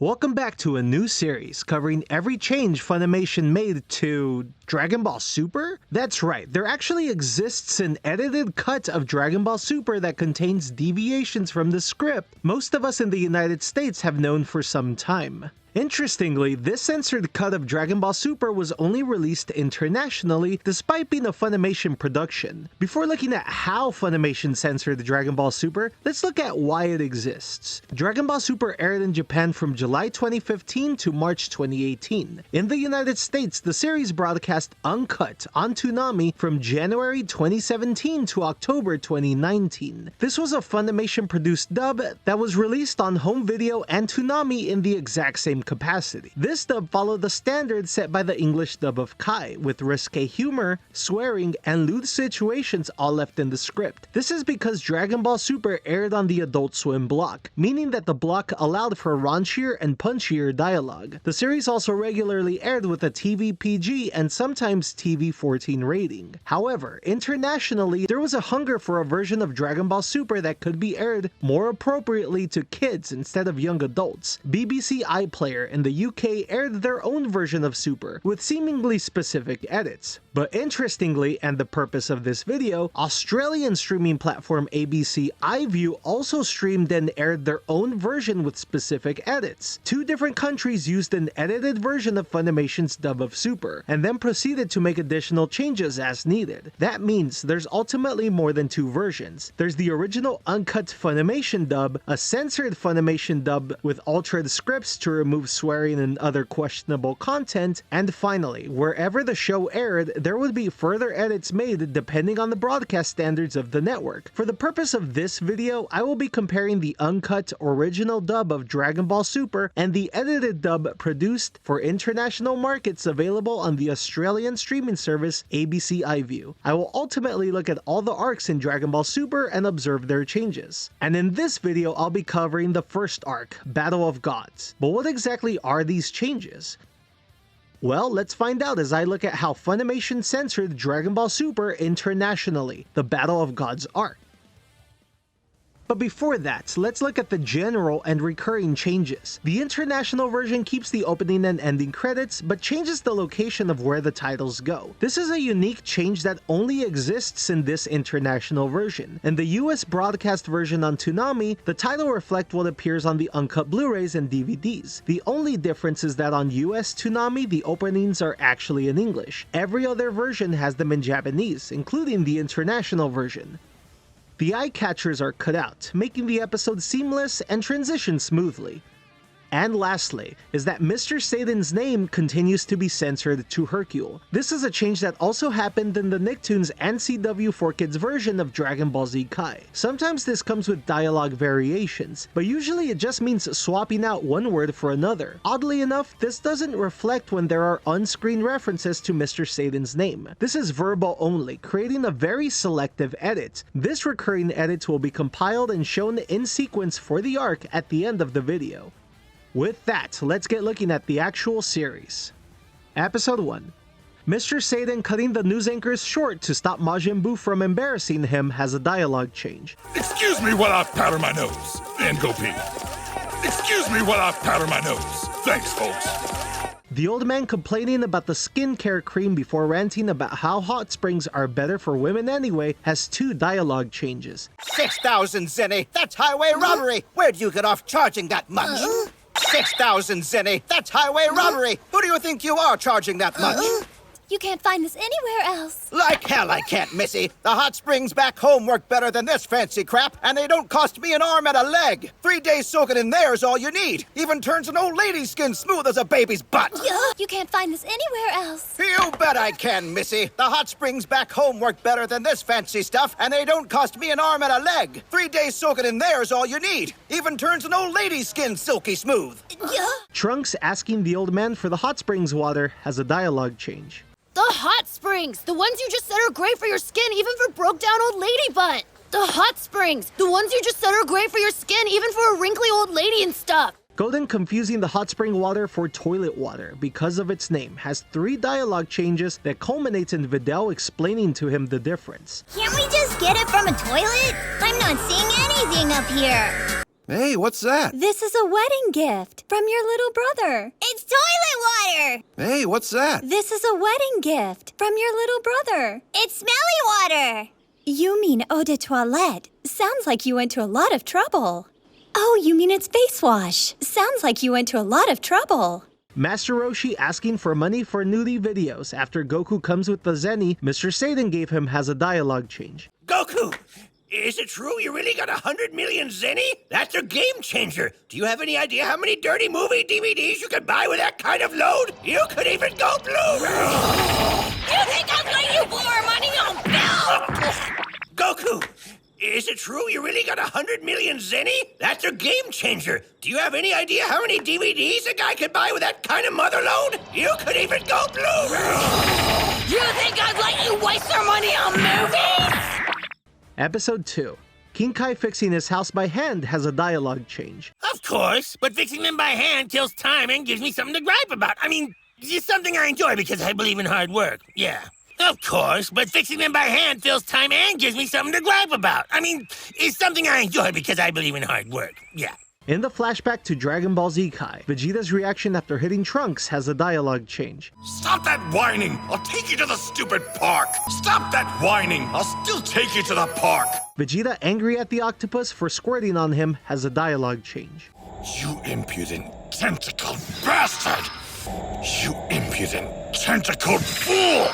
Welcome back to a new series covering every change Funimation made to Dragon Ball Super? That's right, there actually exists an edited cut of Dragon Ball Super that contains deviations from the script most of us in the United States have known for some time. Interestingly, this censored cut of Dragon Ball Super was only released internationally despite being a Funimation production. Before looking at how Funimation censored Dragon Ball Super, let's look at why it exists. Dragon Ball Super aired in Japan from July 2015 to March 2018. In the United States, the series broadcast uncut on Toonami from January 2017 to October 2019. This was a Funimation produced dub that was released on home video and Toonami in the exact same capacity. This dub followed the standard set by the English dub of Kai, with risque humor, swearing, and lewd situations all left in the script. This is because Dragon Ball Super aired on the Adult Swim block, meaning that the block allowed for raunchier and punchier dialogue. The series also regularly aired with a TV PG and sometimes TV 14 rating. However, internationally, there was a hunger for a version of Dragon Ball Super that could be aired more appropriately to kids instead of young adults. BBC iPlayer in the UK aired their own version of Super, with seemingly specific edits. But interestingly, and the purpose of this video, Australian streaming platform ABC iView also streamed and aired their own version with specific edits. Two different countries used an edited version of Funimation's dub of Super, and then proceeded to make additional changes as needed. That means there's ultimately more than two versions. There's the original uncut Funimation dub, a censored Funimation dub with altered scripts to remove swearing and other questionable content, and finally, wherever the show aired, there would be further edits made depending on the broadcast standards of the network. For the purpose of this video, I will be comparing the uncut original dub of Dragon Ball Super and the edited dub produced for international markets available on the Australian streaming service ABC iView. I will ultimately look at all the arcs in Dragon Ball Super and observe their changes. And in this video, I'll be covering the first arc, Battle of Gods. But what exactly are these changes? Well, let's find out as I look at how Funimation censored Dragon Ball Super internationally, the Battle of Gods arc. But before that, let's look at the general and recurring changes. The international version keeps the opening and ending credits, but changes the location of where the titles go. This is a unique change that only exists in this international version. In the US broadcast version on Toonami, the title reflects what appears on the uncut Blu-rays and DVDs. The only difference is that on US Toonami, the openings are actually in English. Every other version has them in Japanese, including the international version. The eye catchers are cut out, making the episode seamless and transition smoothly. And lastly, is that Mr. Satan's name continues to be censored to Hercule. This is a change that also happened in the Nicktoons and CW4Kids version of Dragon Ball Z Kai. Sometimes this comes with dialogue variations, but usually it just means swapping out one word for another. Oddly enough, this doesn't reflect when there are on-screen references to Mr. Satan's name. This is verbal only, creating a very selective edit. This recurring edit will be compiled and shown in sequence for the arc at the end of the video. With that, let's get looking at the actual series. Episode 1. Mr. Satan cutting the news anchors short to stop Majin Buu from embarrassing him has a dialogue change. Excuse me while I powder my nose, and go pee. Excuse me while I powder my nose. Thanks, folks. The old man complaining about the skincare cream before ranting about how hot springs are better for women anyway has two dialogue changes. 6,000 zenny, that's highway robbery. Where do you get off charging that much? 6,000 zenny, that's highway robbery. Who do you think you are charging that much? You can't find this anywhere else. Like hell I can't, missy. The hot springs back home work better than this fancy crap, and they don't cost me an arm and a leg. 3 days soaking in there is all you need. Even turns an old lady's skin smooth as a baby's butt. You can't find this anywhere else. You bet I can, missy. The hot springs back home work better than this fancy stuff, and they don't cost me an arm and a leg. 3 days soaking in there is all you need. Even turns an old lady's skin silky smooth. Trunks asking the old man for the hot springs water has a dialogue change. The hot springs, the ones you just said are great for your skin, even for broke down old lady butt. The hot springs, the ones you just said are great for your skin, even for a wrinkly old lady and stuff. Golden confusing the hot spring water for toilet water because of its name has 3 dialogue changes that culminate in Videl explaining to him the difference. Can't we just get it from a toilet? I'm not seeing anything up here. Hey, what's that? This is a wedding gift from your little brother. It's toilet water! Hey, what's that? This is a wedding gift from your little brother. It's smelly water! You mean eau de toilette. Sounds like you went to a lot of trouble. Oh, you mean it's face wash. Sounds like you went to a lot of trouble. Master Roshi asking for money for nudie videos. After Goku comes with the Zenny Mr. Satan gave him has a dialogue change. Goku! Is it true you really got 100 million zenny? That's a game changer. Do you have any idea how many dirty movie DVDs you could buy with that kind of load? You could even go Blu-ray! You think I'd let you blow our money on Bill? Goku! Is it true you really got 100 million zenny? That's a game changer. Do you have any idea how many DVDs a guy could buy with that kind of mother load? You could even go Blu-ray! You think I'd let you waste our money on movies? Episode 2. King Kai fixing his house by hand has a dialogue change. Of course, but fixing them by hand kills time and gives me something to gripe about. I mean, it's something I enjoy because I believe in hard work. Yeah. Of course, but fixing them by hand fills time and gives me something to gripe about. I mean, it's something I enjoy because I believe in hard work. Yeah. In the flashback to Dragon Ball Z Kai, Vegeta's reaction after hitting Trunks has a dialogue change. Stop that whining! I'll take you to the stupid park! Stop that whining! I'll still take you to the park! Vegeta, angry at the octopus for squirting on him, has a dialogue change. You impudent tentacled bastard! You impudent tentacled fool!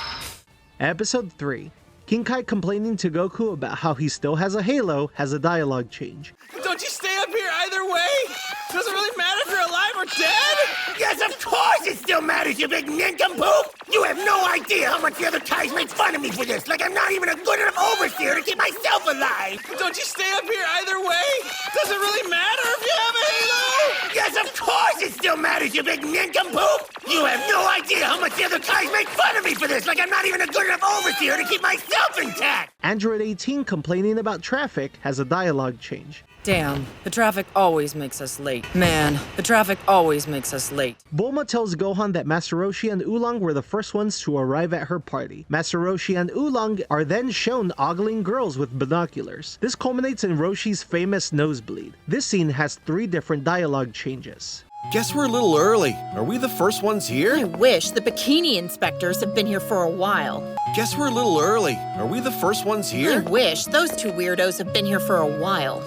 Episode 3. King Kai complaining to Goku about how he still has a halo has a dialogue change. Don't you stay up here either way? Doesn't really matter if you're alive or dead? Yes, of course it still matters, you big nincompoop! You have no idea how much the other guys make fun of me for this, like I'm not even a good enough overseer to keep myself alive! Don't you stay up here either way? Doesn't really matter if you have a halo? Yes, of course it still matters, you big nincompoop! You have no idea how much the other guys make fun of me for this, like I'm not even a good enough overseer to keep myself intact! Android 18 complaining about traffic has a dialogue change. Damn, the traffic always makes us late. Man, the traffic always makes us late. Bulma tells Gohan that Master Roshi and Oolong were the first ones to arrive at her party. Master Roshi and Oolong are then shown ogling girls with binoculars. This culminates in Roshi's famous nosebleed. This scene has 3 different dialogue changes. Guess we're a little early. Are we the first ones I here? wish the bikini inspectors have been here for a while. Guess we're a little early. Are we the first ones I here? wish those 2 weirdos have been here for a while.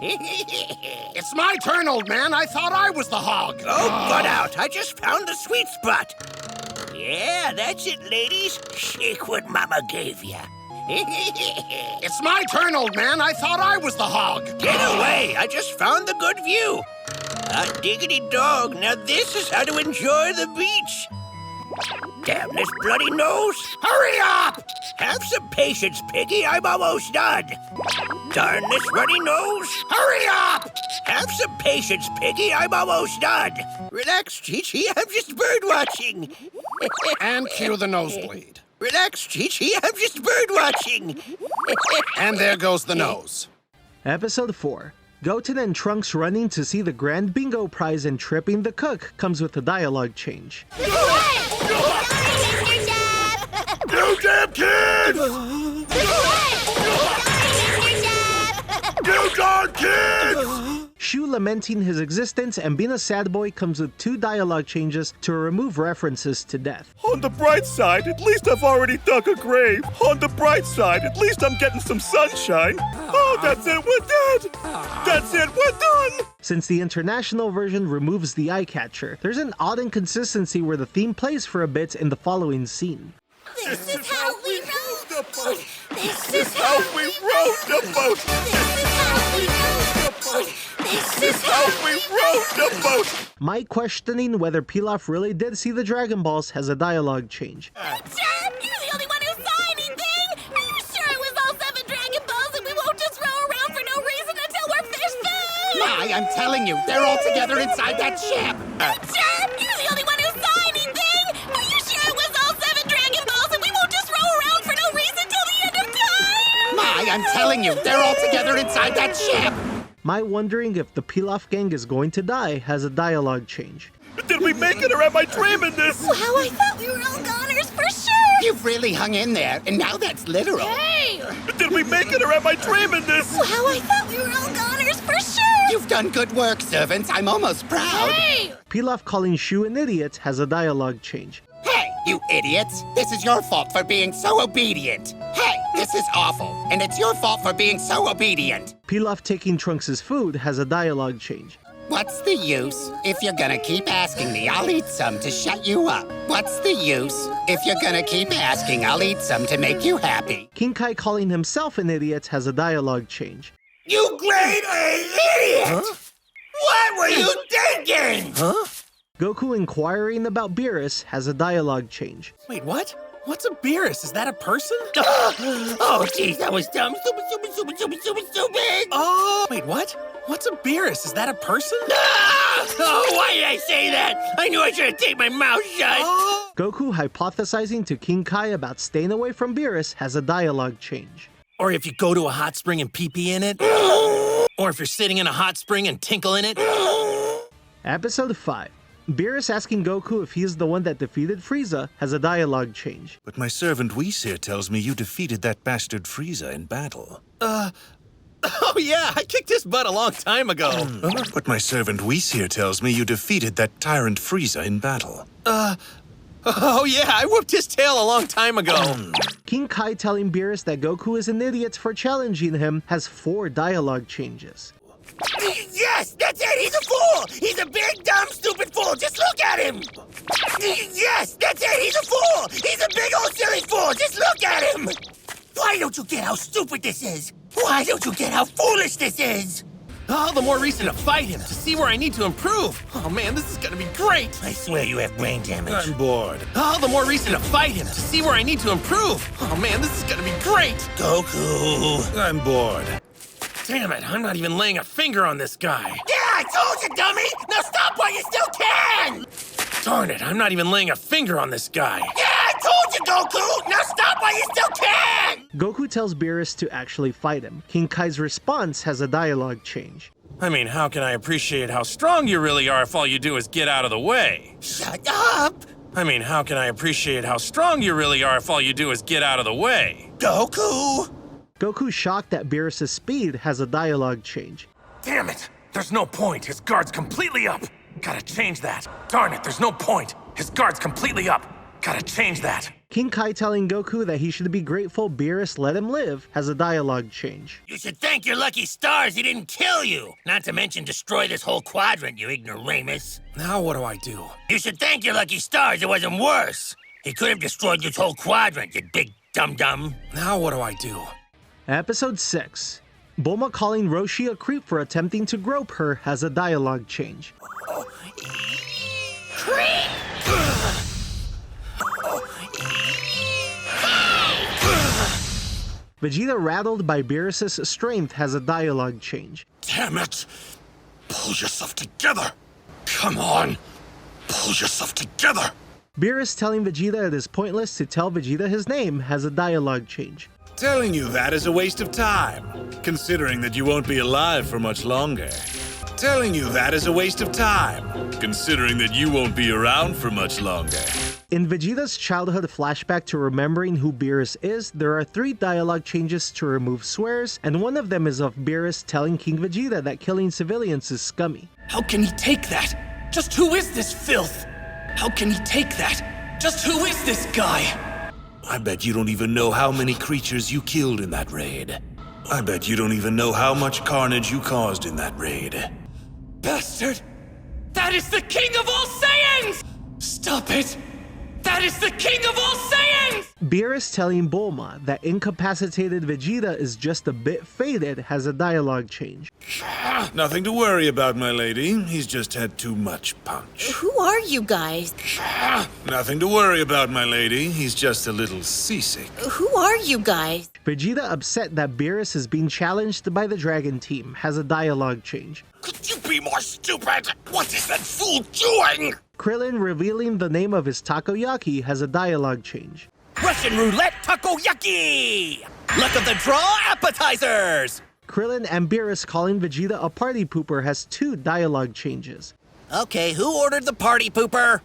It's my turn, old man. I thought I was the hog. Oh, butt out. I just found the sweet spot. Yeah, that's it, ladies. Shake what Mama gave ya. It's my turn, old man. I thought I was the hog. Get away. I just found the good view. Hot diggity dog. Now this is how to enjoy the beach. Damn this bloody nose. Hurry up! Have some patience, Piggy. I'm almost done. Darn this runny nose. Hurry up! Have some patience, Piggy. I'm almost done. Relax, Chi-Chi. I'm just bird watching. And cue the nosebleed. Relax, Chi-Chi. I'm just bird watching. And there goes the nose. Episode 4. Goten and Trunks running to see the Grand Bingo Prize and tripping the cook comes with a dialogue change. You damn kid! You darn kid! Shu lamenting his existence and being a sad boy comes with 2 dialogue changes to remove references to death. On the bright side, at least I've already dug a grave. On the bright side, at least I'm getting some sunshine. Oh, that's it, we're dead! That's it, we're done! Since the international version removes the eye catcher, there's an odd inconsistency where the theme plays for a bit in the following scene. This is how we rode the boat! This is how we rode the boat! This is how we rode the boat! This is How we rode the boat! My questioning whether Pilaf really did see the Dragon Balls has a dialogue change. Dad, you're the only one who saw anything! Are you sure it was all 7 Dragon Balls and we won't just row around for no reason until we're fish food? My, I'm telling you, they're all together inside that ship. Dad, you're the only one who saw anything! Are you sure it was all 7 Dragon Balls and we won't just row around for no reason till the end of time? My, I'm telling you, they're all together inside that ship. My wondering if the Pilaf gang is going to die has a dialogue change. Did we make it or am I dreaming this? Wow, I thought we were all goners for sure! You've really hung in there, and now that's literal. Hey! Did we make it or am I dreaming this? Wow, I thought we were all goners for sure! You done good work, servants. I'm almost proud. Hey! Pilaf calling Shu an idiot has a dialogue change. Hey, you idiots! This is your fault for being so obedient. Hey, this is awful, and it's your fault for being so obedient. Pilaf taking Trunks' food has a dialogue change. What's the use? If you're gonna keep asking me, I'll eat some to shut you up. What's the use? If you're gonna keep asking, I'll eat some to make you happy. King Kai calling himself an idiot has a dialogue change. You grade A idiot! Huh? What were you thinking? Huh? Goku inquiring about Beerus has a dialogue change. Wait, what? What's a Beerus? Is that a person? Oh, jeez, that was dumb. Stupid. Oh, wait, what? What's a Beerus? Is that a person? Oh, why did I say that? I knew I should have taken my mouth shut. Oh. Goku hypothesizing to King Kai about staying away from Beerus has a dialogue change. Or if you go to a hot spring and pee-pee in it. Or if you're sitting in a hot spring and tinkle in it. Episode 5. Beerus asking Goku if he's the one that defeated Frieza has a dialogue change. But my servant Whis here tells me you defeated that bastard Frieza in battle. Oh yeah, I kicked his butt a long time ago. But my servant Whis here tells me you defeated that tyrant Frieza in battle. Oh yeah, I whooped his tail a long time ago. King Kai telling Beerus that Goku is an idiot for challenging him has 4 dialogue changes. Yes, that's it. He's a fool. He's a big, dumb, stupid fool. Just look at him. Yes, that's it. He's a fool. He's a big old silly fool. Just look at him. Why don't you get how stupid this is? Why don't you get how foolish this is? All the more reason to fight him, to see where I need to improve. Oh man, this is gonna be great. I swear you have brain damage. I'm bored. All the more reason to fight him, to see where I need to improve. Oh man, this is gonna be great. Goku. I'm bored. Damn it, I'm not even laying a finger on this guy. Yeah, I told you, dummy. Now stop while you still can. Darn it, I'm not even laying a finger on this guy. Yeah, I told you, Goku. Now stop while you still can. Goku tells Beerus to actually fight him. King Kai's response has a dialogue change. I mean, how can I appreciate how strong you really are if all you do is get out of the way? Shut up. I mean, how can I appreciate how strong you really are if all you do is get out of the way? Goku. Goku shocked at Beerus' speed has a dialogue change. Damn it! There's no point. His guard's completely up. Gotta change that. Darn it, there's no point. His guard's completely up. Gotta change that. King Kai telling Goku that he should be grateful Beerus let him live has a dialogue change. You should thank your lucky stars he didn't kill you. Not to mention destroy this whole quadrant, you ignoramus. Now what do I do? You should thank your lucky stars it wasn't worse. He could have destroyed this whole quadrant, you big dum-dum. Now what do I do? Episode 6. Bulma calling Roshi a creep for attempting to grope her has a dialogue change. Creep! Vegeta rattled by Beerus' strength has a dialogue change. Damn it! Pull yourself together! Come on! Pull yourself together! Beerus telling Vegeta it is pointless to tell Vegeta his name has a dialogue change. Telling you that is a waste of time, considering that you won't be alive for much longer. Telling you that is a waste of time, considering that you won't be around for much longer. In Vegeta's childhood flashback to remembering who Beerus is, there are 3 dialogue changes to remove swears, and one of them is of Beerus telling King Vegeta that killing civilians is scummy. How can he take that? Just who is this filth? How can he take that? Just who is this guy? I bet you don't even know how many creatures you killed in that raid. I bet you don't even know how much carnage you caused in that raid. Bastard! That is the King of all Saiyans! Stop it! That is the King of all Saiyans! Beerus telling Bulma that incapacitated Vegeta is just a bit faded has a dialogue change. Nothing to worry about, my lady. He's just had too much punch. Who are you guys? Nothing to worry about, my lady. He's just a little seasick. Who are you guys? Vegeta upset that Beerus is being challenged by the Dragon Team has a dialogue change. Could you be more stupid? What is that fool doing? Krillin revealing the name of his takoyaki has a dialogue change. Russian roulette takoyaki! Luck of the draw appetizers! Krillin and Beerus calling Vegeta a party pooper has 2 dialogue changes. Okay, who ordered the party pooper?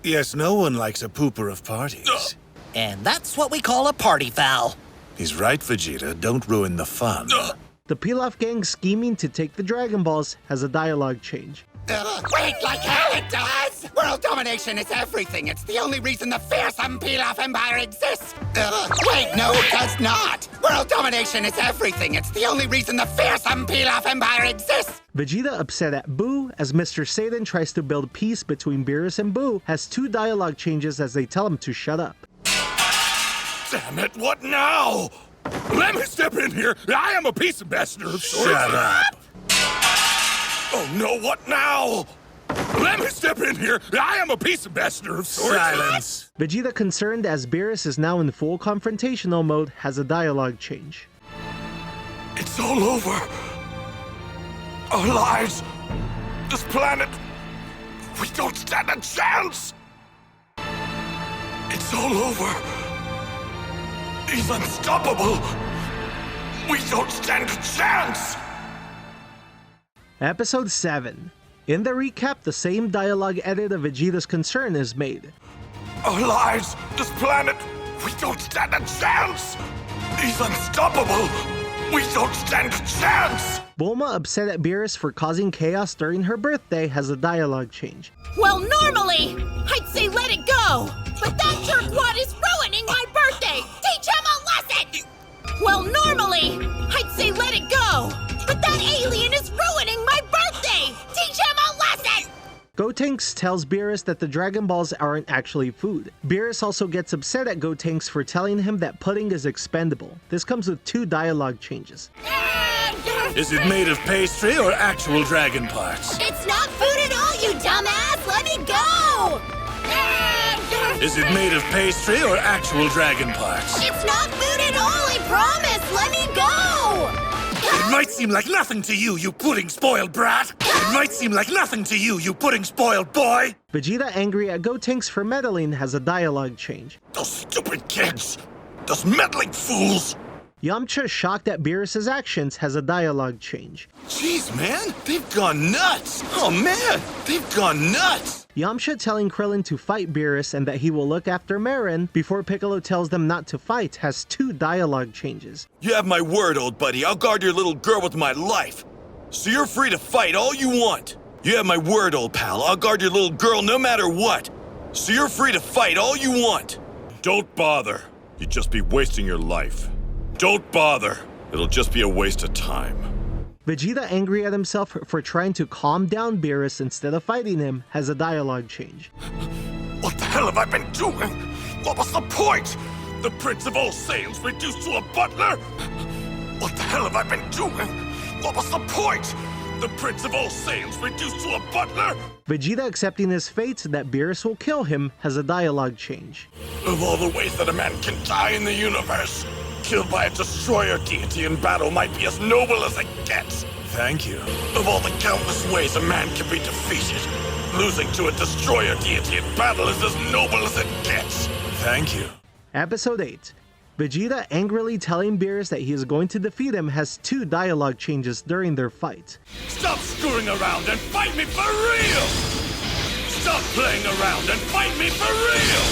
Yes, no one likes a pooper of parties. And that's what we call a party foul. He's right, Vegeta. Don't ruin the fun. The Pilaf gang scheming to take the Dragon Balls has a dialogue change. Wait, like hell it does! World domination is everything. It's the only reason the fearsome Pilaf Empire exists. Wait, no, it does not. World domination is everything. It's the only reason the fearsome Pilaf Empire exists. Vegeta, upset at Boo as Mr. Satan tries to build peace between Beerus and Boo, has 2 dialogue changes as they tell him to shut up. Damn it, what now? Let me step in here. I am a peace ambassador of sorts. Shut up. Oh no, what now? Let me step in here. I am a peace ambassador of sorts. Silence. Vegeta, concerned as Beerus is now in full confrontational mode, has a dialogue change. It's all over. Our lives, this planet, we don't stand a chance. It's all over. He's unstoppable. We don't stand a chance. Episode 7. In the recap, the same dialogue edit of Vegeta's concern is made. Our lives, this planet, we don't stand a chance. He's unstoppable. We don't stand a chance. Bulma, upset at Beerus for causing chaos during her birthday, has a dialogue change. Well, normally, I'd say let it go. But that jerkwad is ruining my birthday. Teach him a lesson. Well, normally, I'd say let it go. But that alien is ruining my birthday. Teach him a lesson. Gotenks tells Beerus that the Dragon Balls aren't actually food. Beerus also gets upset at Gotenks for telling him that pudding is expendable. This comes with 2 dialogue changes. Is it made of pastry or actual dragon parts? It's not food at all, you dumbass! Let me go! Is it made of pastry or actual dragon parts? It's not food at all, I promise! Let me go! It might seem like nothing to you, you pudding-spoiled brat! It might seem like nothing to you, you pudding-spoiled boy! Vegeta, angry at Gotenks for meddling, has a dialogue change. Those stupid kids! Those meddling fools! Yamcha, shocked at Beerus' actions, has a dialogue change. Jeez, man! They've gone nuts! Oh, man! They've gone nuts! Yamcha telling Krillin to fight Beerus and that he will look after Marin before Piccolo tells them not to fight has 2 dialogue changes. You have my word, old buddy. I'll guard your little girl with my life. So you're free to fight all you want. You have my word, old pal. I'll guard your little girl no matter what. So you're free to fight all you want. Don't bother. You'd just be wasting your life. Don't bother. It'll just be a waste of time. Vegeta, angry at himself for trying to calm down Beerus instead of fighting him, has a dialogue change. What the hell have I been doing? What was the point? The Prince of All Saiyans reduced to a butler? What the hell have I been doing? What was the point? The Prince of All Saiyans reduced to a butler? Vegeta, accepting his fate that Beerus will kill him, has a dialogue change. Of all the ways that a man can die in the universe, killed by a destroyer deity in battle might be as noble as it gets. Thank you. Of all the countless ways a man can be defeated, losing to a destroyer deity in battle is as noble as it gets. Thank you. Episode 8. Vegeta, angrily telling Beerus that he is going to defeat him, has 2 dialogue changes during their fight. Stop screwing around and fight me for real! Stop playing around and fight me for real!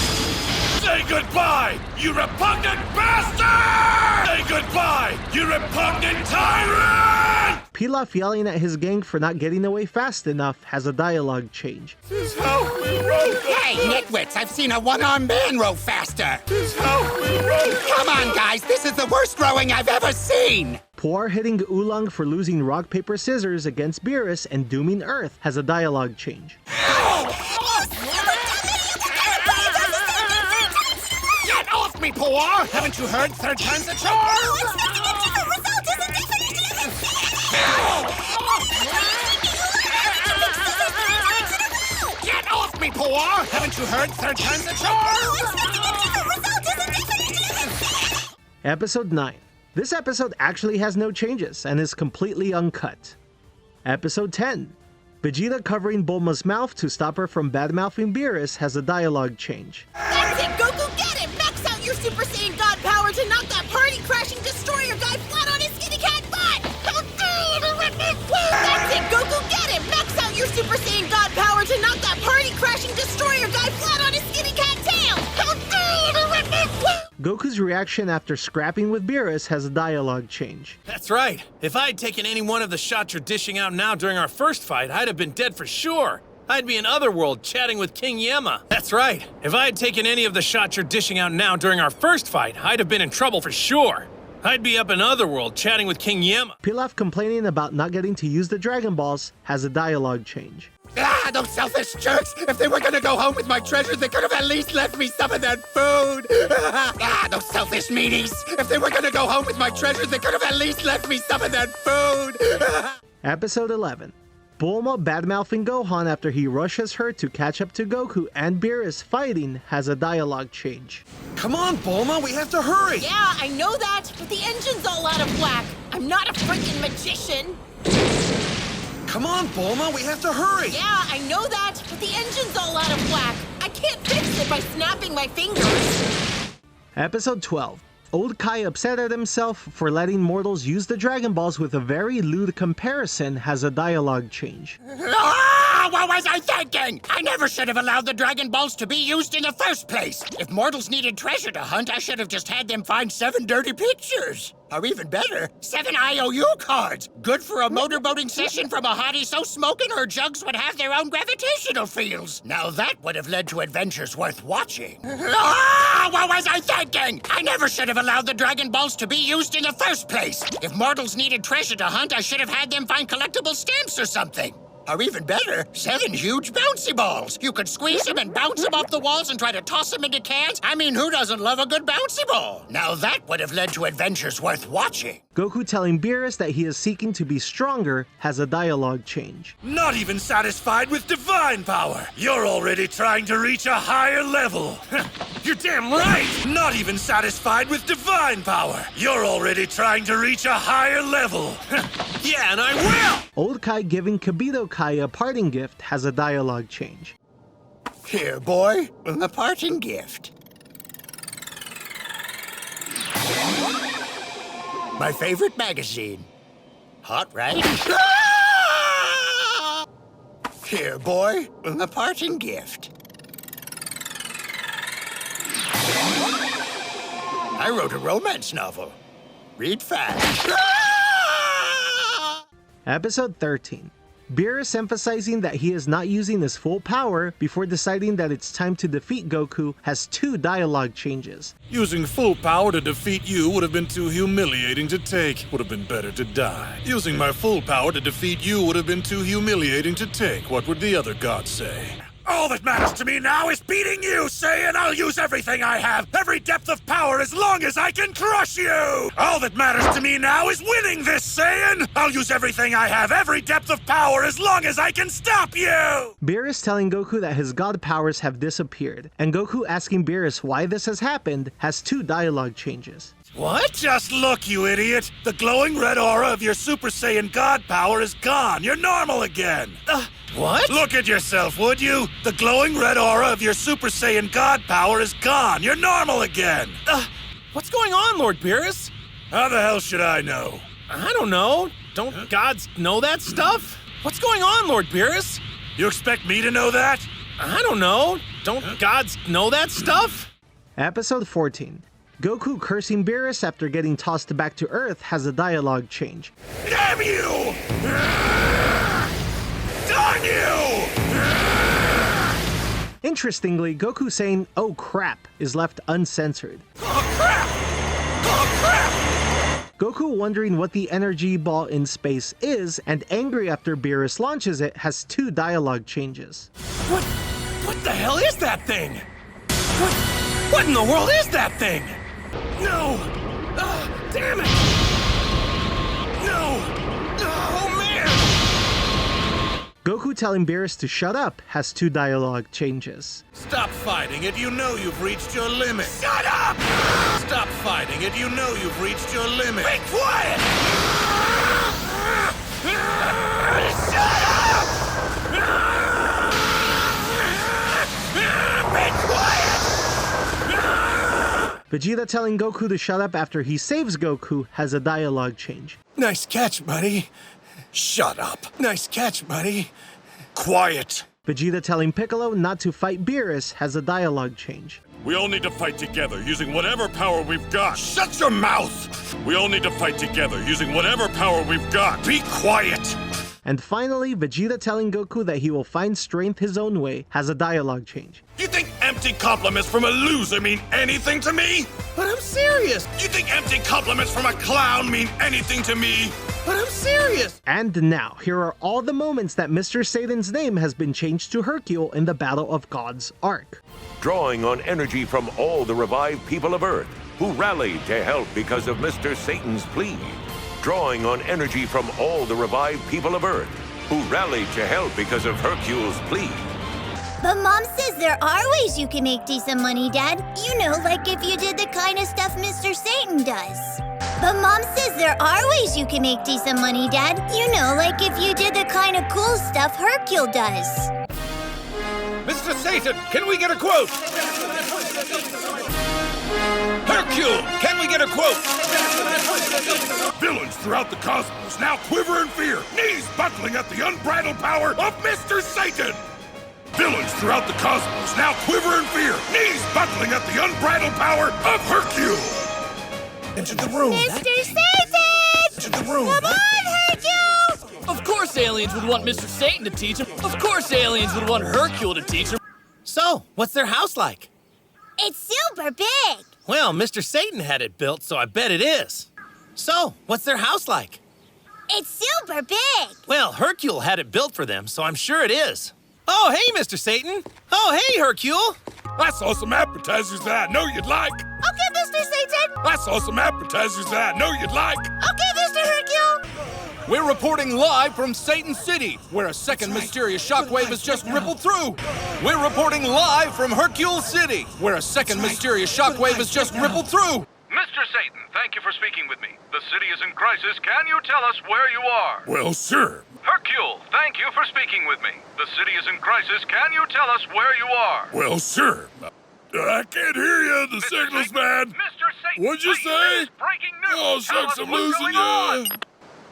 Say goodbye, you repugnant bastard! Say goodbye, you repugnant tyrant! Pilaf, yelling at his gang for not getting away fast enough, has a dialogue change. This is how we roll. Hey, nitwits, I've seen a one-armed man row faster. This is how we roll. Come on, guys, this is the worst rowing I've ever seen. Puar, hitting Oolong for losing rock, paper, scissors against Beerus and dooming Earth, has a dialogue change. Get off me, Puar! Haven't you heard 3rd time's a charm? Get off me, Puar! Haven't you heard 3rd time's a charm? Episode 9. This episode actually has no changes and is completely uncut. Episode 10. Vegeta, covering Bulma's mouth to stop her from bad-mouthing Beerus, has a dialogue change. That's it, Goku, get it! Max out your Super Saiyan God power to knock that party-crashing destroyer guy flat on his skinny cat butt! That's it, Goku, get it! Max out your Super Saiyan God power to knock that party-crashing destroyer guy flat on his skinny cat tail! Goku's reaction after scrapping with Beerus has a dialogue change. That's right. If I had taken any one of the shots you're dishing out now during our first fight, I'd have been dead for sure. I'd be in Otherworld chatting with King Yemma. That's right. If I had taken any of the shots you're dishing out now during our first fight, I'd have been in trouble for sure. I'd be up in Otherworld chatting with King Yemma. Pilaf complaining about not getting to use the Dragon Balls has a dialogue change. Ah, those selfish jerks! If they were gonna go home with my treasures, they could have at least left me some of that food! Ah, those selfish meanies! If they were gonna go home with my treasures, they could have at least left me some of that food! Episode 11. Bulma badmouthing Gohan after he rushes her to catch up to Goku and Beerus fighting has a dialogue change. Come on, Bulma, we have to hurry! Yeah, I know that, but the engine's all out of whack. I'm not a freaking magician. Come on, Bulma, we have to hurry! Yeah, I know that, but the engine's all out of whack. I can't fix it by snapping my fingers. Episode 12. Old Kai upset at himself for letting mortals use the Dragon Balls with a very lewd comparison has a dialogue change. Ah, what was I thinking? I never should have allowed the Dragon Balls to be used in the first place. If mortals needed treasure to hunt, I should have just had them find 7 dirty pictures. Or even better, 7 IOU cards. Good for a motorboating session from a hottie so smoking her jugs would have their own gravitational fields. Now that would have led to adventures worth watching. Ah, what was I thinking? I never should have allowed the Dragon Balls to be used in the first place. If mortals needed treasure to hunt, I should have had them find collectible stamps or something. Or even better, 7 huge bouncy balls. You could squeeze them and bounce them off the walls and try to toss them into cans. I mean, who doesn't love a good bouncy ball? Now that would have led to adventures worth watching. Goku telling Beerus that he is seeking to be stronger has a dialogue change. Not even satisfied with divine power. You're already trying to reach a higher level. You're damn right! Not even satisfied with divine power. You're already trying to reach a higher level. Yeah, and I will! Old Kai giving Kibito Kai a parting gift has a dialogue change. Here, boy, a parting gift. My favorite magazine. Hot, right? Here, boy, a parting gift. I wrote a romance novel. Read fast. Episode 13. Beerus emphasizing that he is not using his full power before deciding that it's time to defeat Goku has 2 dialogue changes. Using full power to defeat you would have been too humiliating to take. Would have been better to die. Using my full power to defeat you would have been too humiliating to take. What would the other gods say? All that matters to me now is beating you, Saiyan! I'll use everything I have, every depth of power, as long as I can crush you! All that matters to me now is winning this, Saiyan! I'll use everything I have, every depth of power, as long as I can stop you! Beerus telling Goku that his god powers have disappeared, and Goku asking Beerus why this has happened has 2 dialogue changes. What? Just look, you idiot! The glowing red aura of your Super Saiyan God power is gone. You're normal again. What? Look at yourself, would you? The glowing red aura of your Super Saiyan God power is gone. You're normal again. What's going on, Lord Beerus? How the hell should I know? I don't know. Don't gods know that stuff? What's going on, Lord Beerus? You expect me to know that? I don't know. Don't gods know that stuff? Episode 14. Goku cursing Beerus after getting tossed back to Earth has a dialogue change. Damn you! Darn you! Interestingly, Goku saying, "Oh crap," is left uncensored. Oh crap! Oh crap! Goku wondering what the energy ball in space is and angry after Beerus launches it has 2 dialogue changes. What the hell is that thing? What in the world is that thing? No! Damn it! No! Oh man! Goku telling Beerus to shut up has 2 dialogue changes. Stop fighting it, you know you've reached your limit. Shut up! Stop fighting it, you know you've reached your limit. Be quiet! Shut up! Be quiet! Vegeta telling Goku to shut up after he saves Goku has a dialogue change. Nice catch, buddy. Shut up. Nice catch, buddy. Quiet. Vegeta telling Piccolo not to fight Beerus has a dialogue change. We all need to fight together using whatever power we've got. Shut your mouth! We all need to fight together using whatever power we've got. Be quiet! And finally, Vegeta telling Goku that he will find strength his own way has a dialogue change. You think empty compliments from a loser mean anything to me? But I'm serious. You think empty compliments from a clown mean anything to me? But I'm serious. And now, here are all the moments that Mr. Satan's name has been changed to Hercule in the Battle of Gods arc. Drawing on energy from all the revived people of Earth, who rallied to help because of Mr. Satan's plea. Drawing on energy from all the revived people of Earth, who rallied to help because of Hercule's plea. But Mom says there are ways you can make decent money, Dad. You know, like if you did the kind of stuff Mr. Satan does. But Mom says there are ways you can make decent money, Dad. You know, like if you did the kind of cool stuff Hercule does. Mr. Satan, can we get a quote? Hercule, can we get a quote? Villains throughout the cosmos now quiver in fear, knees buckling at the unbridled power of Mr. Satan! Villains throughout the cosmos now quiver in fear, knees buckling at the unbridled power of Hercule! Enter the room. Mr. Satan! Enter the room. Come on, Hercule! Of course aliens would want Mr. Satan to teach them. Of course aliens would want Hercule to teach them. So, what's their house like? It's super big. Well, Mr. Satan had it built, so I bet it is. So, what's their house like? It's super big. Well, Hercule had it built for them, so I'm sure it is. Oh, hey, Mr. Satan. Oh, hey, Hercule. I saw some appetizers that I know you'd like. Okay, Mr. Satan. I saw some appetizers that I know you'd like. Okay, Mr. Hercule. We're reporting live from Satan City, where a second mysterious shockwave has just rippled through. We're reporting live from Hercule City, where a second mysterious shockwave has just rippled through. Mr. Satan, thank you for speaking with me. The city is in crisis. Can you tell us where you are? Well, sir. Hercule, thank you for speaking with me. The city is in crisis. Can you tell us where you are? Well, sir. I can't hear you. The signal's bad. Mr. Satan, What'd you say? breaking news. Oh, Tell shucks, us I'm what's losing going you. on.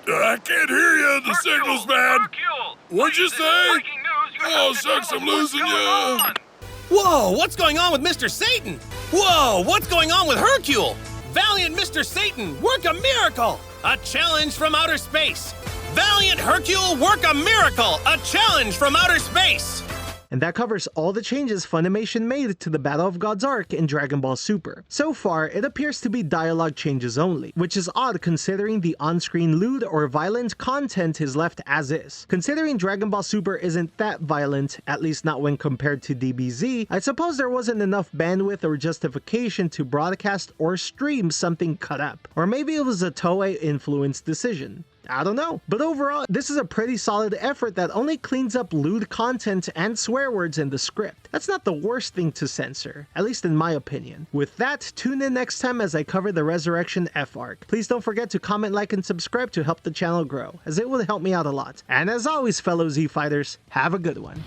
I can't hear you. The signal's bad. Hercule, What'd you this is say? breaking news. You Oh, have to shucks, tell us I'm what's losing going you. on. Whoa, what's going on with Mr. Satan? Whoa, what's going on with Hercule? Valiant Mr. Satan, work a miracle! A challenge from outer space! Valiant Hercule, work a miracle! A challenge from outer space! And that covers all the changes Funimation made to the Battle of Gods arc in Dragon Ball Super. So far, it appears to be dialogue changes only, which is odd considering the on-screen lewd or violent content is left as is. Considering Dragon Ball Super isn't that violent, at least not when compared to DBZ, I suppose there wasn't enough bandwidth or justification to broadcast or stream something cut up. Or maybe it was a Toei-influenced decision. I don't know. But overall, this is a pretty solid effort that only cleans up lewd content and swear words in the script. That's not the worst thing to censor, at least in my opinion. With that, tune in next time as I cover the Resurrection F arc. Please don't forget to comment, like, and subscribe to help the channel grow, as it will help me out a lot. And as always, fellow Z-Fighters, have a good one.